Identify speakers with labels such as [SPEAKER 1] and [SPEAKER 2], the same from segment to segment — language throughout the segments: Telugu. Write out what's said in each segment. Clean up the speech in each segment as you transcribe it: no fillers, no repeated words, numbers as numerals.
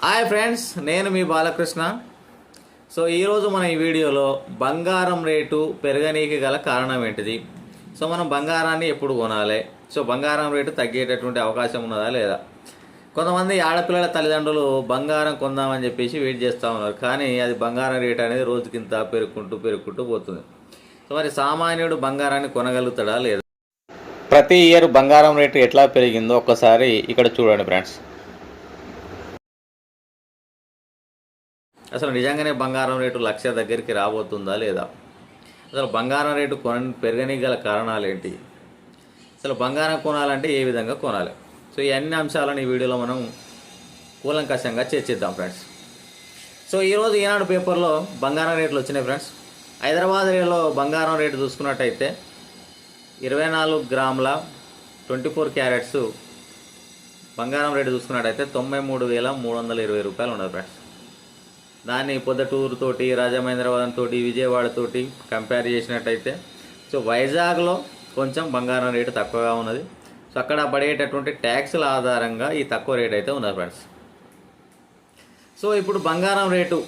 [SPEAKER 1] హాయ్ ఫ్రెండ్స్, నేను మీ బాలకృష్ణ. సో ఈరోజు మన ఈ వీడియోలో బంగారం రేటు పెరగనీకి గల కారణం ఏంటిది, సో మనం బంగారాన్ని ఎప్పుడు కొనాలి, సో బంగారం రేటు తగ్గేటటువంటి అవకాశం ఉన్నదా లేదా. కొంతమంది ఆడపిల్లల తల్లిదండ్రులు బంగారం కొందామని చెప్పేసి వెయిట్ చేస్తూ ఉన్నారు, కానీ అది బంగారం రేటు అనేది రోజుకింత పెరుగుకుంటూ పోతుంది. సో మరి సామాన్యుడు బంగారాన్ని కొనగలుగుతాడా లేదా? ప్రతి ఇయర్ బంగారం రేటు ఎట్లా పెరిగిందో ఒక్కసారి ఇక్కడ చూడండి ఫ్రెండ్స్. అసలు నిజంగానే బంగారం రేటు 1,00,000 దగ్గరికి రాబోతుందా లేదా? అసలు బంగారం రేటు పెరగనీకి గల కారణాలు ఏంటి? అసలు బంగారం కొనాలంటే ఏ విధంగా కొనాలి? సో ఈ అన్ని అంశాలను ఈ వీడియోలో మనం కూలంకషంగా చర్చిద్దాం ఫ్రెండ్స్. సో ఈరోజు ఈనాడు పేపర్లో బంగారం రేట్లు వచ్చినాయి ఫ్రెండ్స్. హైదరాబాద్లో బంగారం రేటు చూసుకున్నట్టయితే 24 గ్రాముల 24 క్యారెట్స్ బంగారం రేటు చూసుకున్నట్టయితే 93,320 రూపాయలు ఉన్నది ఫ్రెండ్స్. దాన్ని పొద్దుటూరు తోటి, రాజమహేంద్రవరం తోటి, విజయవాడ తోటి కంపేర్ చేసినట్టయితే సో వైజాగ్లో కొంచెం బంగారం రేటు తక్కువగా ఉన్నది. సో అక్కడ పడేటటువంటి ట్యాక్సుల ఆధారంగా ఈ తక్కువ రేట్ అయితే ఉన్నది ఫ్రెండ్స్. సో ఇప్పుడు బంగారం రేటు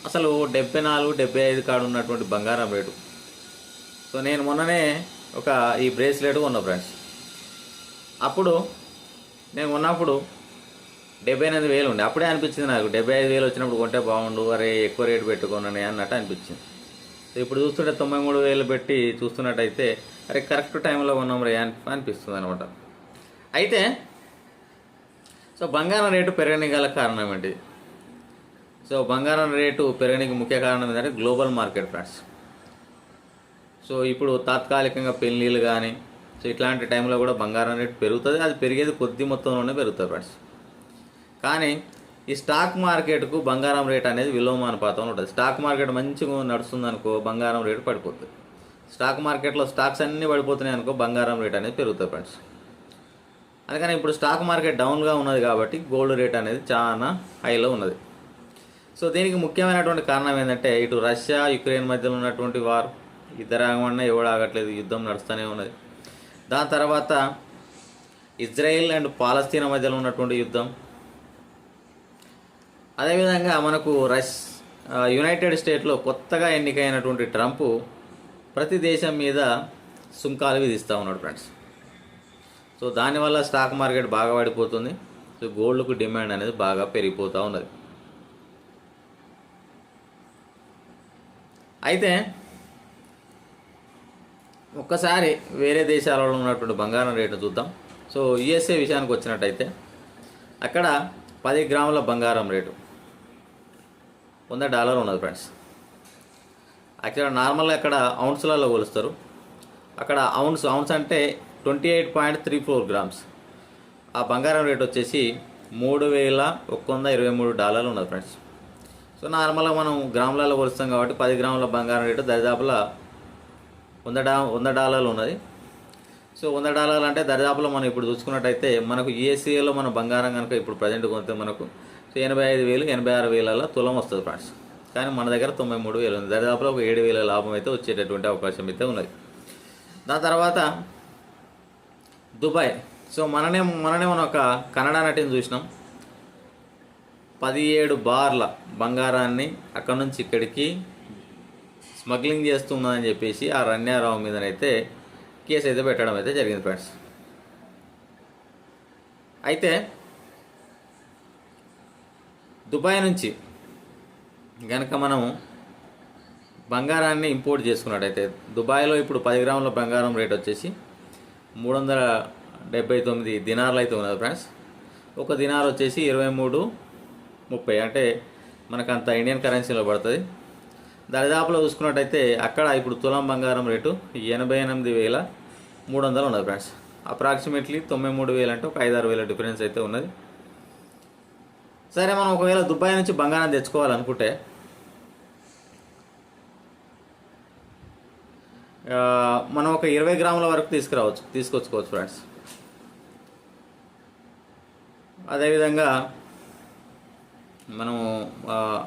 [SPEAKER 1] అసలు 74-75 కాడు ఉన్నటువంటి బంగారం రేటు. సో నేను మొన్ననే ఈ బ్రేస్లెట్ కొన్నా ఫ్రెండ్స్. అప్పుడు నేను కొన్నప్పుడు 78,000 ఉండే. అప్పుడే అనిపించింది నాకు 75,000 వచ్చినప్పుడు కొంటే బాగుండు, అరే ఎక్కువ రేటు పెట్టుకున్నానే అన్నట్టు అనిపించింది. సో ఇప్పుడు చూస్తుంటే 93,000 పెట్టి చూస్తున్నట్టయితే అరే కరెక్ట్ టైంలో కొన్నాం రే అనిపిస్తుంది అనమాట. అయితే సో బంగారం రేటు పెరగడానికి గల కారణం ఏంటి? సో బంగారం రేటు పెరగడానికి ముఖ్య కారణం ఏంటంటే గ్లోబల్ మార్కెట్ ఫ్రెండ్స్. సో ఇప్పుడు తాత్కాలికంగా పెళ్ళిళ్ళు కానీ సో ఇట్లాంటి టైంలో కూడా బంగారం రేటు పెరుగుతుంది. అది పెరిగేది కొద్ది మొత్తంలోనే పెరుగుతుంది ఫ్రెండ్స్. కానీ ఈ స్టాక్ మార్కెట్కు బంగారం రేట్ అనేది విలోమానుపాతంలో ఉంటుంది. స్టాక్ మార్కెట్ మంచిగా నడుస్తుంది అనుకో, బంగారం రేటు పడిపోతుంది. స్టాక్ మార్కెట్లో స్టాక్స్ అన్నీ పడిపోతున్నాయి అనుకో, బంగారం రేట్ అనేది పెరుగుతుంది ఫ్రెండ్స్. అందుకని ఇప్పుడు స్టాక్ మార్కెట్ డౌన్గా ఉన్నది కాబట్టి గోల్డ్ రేట్ అనేది చాలా హైలో ఉన్నది. సో దీనికి ముఖ్యమైనటువంటి కారణం ఏంటంటే ఇటు రష్యా యుక్రెయిన్ మధ్యలో ఉన్నటువంటి వార్, ఇద్దరు ఆగమన్నా ఎవడు ఆగట్లేదు, యుద్ధం నడుస్తూనే ఉన్నది. దాని తర్వాత ఇజ్రాయెల్ అండ్ పాలస్తీనా మధ్యలో ఉన్నటువంటి యుద్ధం. అదేవిధంగా మనకు యునైటెడ్ స్టేట్లో కొత్తగా ఎన్నికైనటువంటి ట్రంప్ ప్రతి దేశం మీద సుంకాలు విధిస్తూ ఉన్నాడు ఫ్రెండ్స్. సో దానివల్ల స్టాక్ మార్కెట్ బాగా పడిపోతుంది. సో గోల్డ్కు డిమాండ్ అనేది బాగా పెరిగిపోతూ ఉన్నది. అయితే ఒక్కసారి వేరే దేశాలలో ఉన్నటువంటి బంగారం రేటు చూద్దాం. సో యుఎస్ఏ విషయానికి వచ్చినట్టయితే అక్కడ 10 గ్రాముల బంగారం రేటు $100 ఉన్నది ఫ్రెండ్స్. యాక్చువల్గా నార్మల్గా అక్కడ ఔన్స్లలో కొలుస్తారు. అక్కడ ఔన్స్ అంటే 28.34 గ్రామ్స్. ఆ బంగారం రేట్ వచ్చేసి $3,123 ఉన్నది ఫ్రెండ్స్. సో నార్మల్గా మనం గ్రాములలో కొలుస్తాం కాబట్టి 10 గ్రాముల బంగారం రేటు దరిదాపులా $100 ఉన్నది. సో $100 అంటే దరిదాపులో మనం ఇప్పుడు చూసుకున్నట్టయితే మనకు యుఎస్ఏలో మన బంగారం కనుక ఇప్పుడు ప్రజెంట్ కొంటే మనకు 85,000 86,000 తులం వస్తుంది ఫ్రెండ్స్. కానీ మన దగ్గర 93,000 ఉంది. దరిదాపులో ఒక 7,000 లాభం అయితే వచ్చేటటువంటి అవకాశం అయితే ఉన్నది. దాని తర్వాత దుబాయ్. సో మననే మనం ఒక కన్నడ నటిని చూసినాం. 17 బార్ల బంగారాన్ని అక్కడ నుంచి ఇక్కడికి స్మగ్లింగ్ చేస్తున్నదని చెప్పేసి ఆ రన్యారావు మీదనైతే కేసు అయితే పెట్టడం అయితే జరిగింది ఫ్రెండ్స్. అయితే దుబాయ్ నుంచి కనుక మనం బంగారాన్ని ఇంపోర్ట్ చేసుకున్నట్టయితే దుబాయ్లో ఇప్పుడు 10 గ్రాముల బంగారం రేట్ వచ్చేసి 379 దినార్లు అయితే ఉన్నది ఫ్రెండ్స్. ఒక దినార్ వచ్చేసి 23.30 అంటే మనకు అంత ఇండియన్ కరెన్సీలో పడుతుంది. దరిదాపులో చూసుకున్నట్టయితే అక్కడ ఇప్పుడు తులం బంగారం రేటు 88,300 ఉన్నది ఫ్రెండ్స్. అప్రాక్సిమేట్లీ 93,000 అంటే ఒక 5-6,000 డిఫరెన్స్ అయితే ఉన్నది. సరే, మనం ఒకవేళ దుబాయ్ నుంచి బంగారం తెచ్చుకోవాలనుకుంటే మనం ఒక 20 గ్రాముల వరకు తీసుకొచ్చుకోవచ్చు ఫ్రెండ్స్. అదేవిధంగా మనము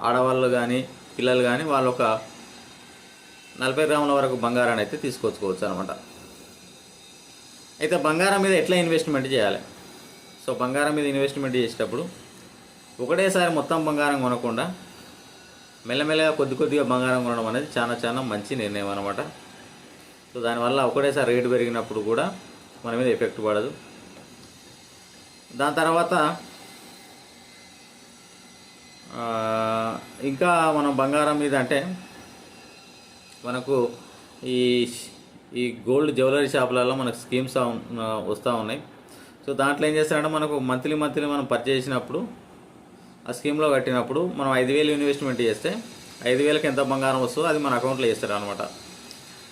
[SPEAKER 1] ఆడవాళ్ళు కానీ పిల్లలు కానీ వాళ్ళు ఒక 40 గ్రాముల వరకు బంగారాన్ని అయితే తీసుకొచ్చుకోవచ్చు అనమాట. అయితే బంగారం మీద ఎట్లా ఇన్వెస్ట్మెంట్ చేయాలి? సో బంగారం మీద ఇన్వెస్ట్మెంట్ చేసేటప్పుడు ఒకటేసారి మొత్తం బంగారం కొనకుండా మెల్లమెల్లగా కొద్ది కొద్దిగా బంగారం కొనడం అనేది చాలా చాలా మంచి నిర్ణయం అనమాట. సో దానివల్ల ఒకటేసారి రేటు పెరిగినప్పుడు కూడా మన మీద ఎఫెక్ట్ పడదు. దాని తర్వాత ఇంకా మనం బంగారం మీద అంటే మనకు ఈ ఈ గోల్డ్ జ్యువెలరీ షాపులలో మనకు స్కీమ్స్ వస్తూ ఉన్నాయి. సో దాంట్లో ఏం చేస్తారంటే మనకు మంత్లీ మనం పర్చేస్ చేసినప్పుడు ఆ స్కీమ్లో కట్టినప్పుడు మనం 5,000 ఇన్వెస్ట్మెంట్ చేస్తే 5,000కి ఎంత బంగారం వస్తుందో అది మన అకౌంట్లో వేస్తారు అనమాట.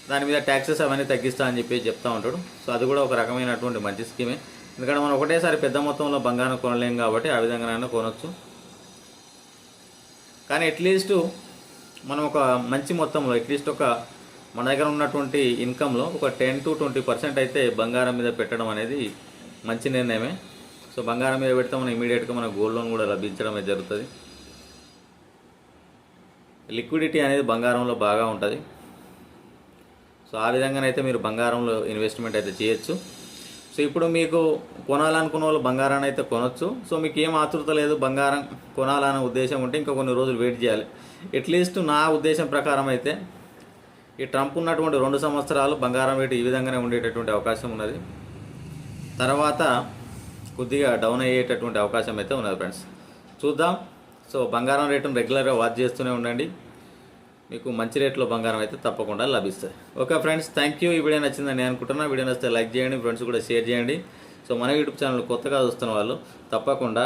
[SPEAKER 1] దాని మీద ట్యాక్సెస్ అవన్నీ తగ్గిస్తా అని చెప్పి చెప్తూ ఉంటాడు. సో అది కూడా ఒక రకమైనటువంటి మంచి స్కీమే. ఎందుకంటే మనం ఒకటేసారి పెద్ద మొత్తంలో బంగారం కొనలేం కాబట్టి ఆ విధంగానైనా కొనవచ్చు. కానీ అట్లీస్ట్ మనం ఒక మంచి మొత్తంలో అట్లీస్ట్ ఒక మన దగ్గర ఉన్నటువంటి ఇన్కంలో ఒక 10 to 20% అయితే బంగారం మీద పెట్టడం అనేది మంచి నిర్ణయమే. సో బంగారం మీద పెడితే మనం ఇమీడియట్గా మన గోల్డ్ లోన్ కూడా లభించడం అయితే జరుగుతుంది. లిక్విడిటీ అనేది బంగారంలో బాగా ఉంటుంది. సో ఆ విధంగానైతే మీరు బంగారంలో ఇన్వెస్ట్మెంట్ అయితే చేయొచ్చు. సో ఇప్పుడు మీకు కొనాలనుకున్న వాళ్ళు బంగారాన్ని అయితే కొనవచ్చు. సో మీకు ఏం ఆతృత లేదు బంగారం కొనాలనే ఉద్దేశం ఉంటే ఇంకా కొన్ని రోజులు వెయిట్ చేయాలి. అట్లీస్ట్ నా ఉద్దేశం ప్రకారం అయితే ఈ ట్రంప్ ఉన్నటువంటి 2 సంవత్సరాలు బంగారం రేటు ఈ విధంగానే ఉండేటటువంటి అవకాశం ఉన్నది. తర్వాత కొద్దిగా డౌన్ అయ్యేటటువంటి అవకాశం అయితే ఉన్నది ఫ్రెండ్స్. చూద్దాం. సో బంగారం రేటును రెగ్యులర్గా వాచ్ చేస్తూనే ఉండండి. మీకు మంచి రేట్లో బంగారం అయితే తప్పకుండా లభిస్తుంది. Okay friends, thank you. ఈ వీడియో నచ్చిందని నేను అనుకుంటున్నా. వీడియో నచ్చితే లైక్ చేయండి, ఫ్రెండ్స్ కూడా షేర్ చేయండి. సో మన యూట్యూబ్ ఛానల్ కొత్తగా చూస్తున్న వాళ్ళు తప్పకుండా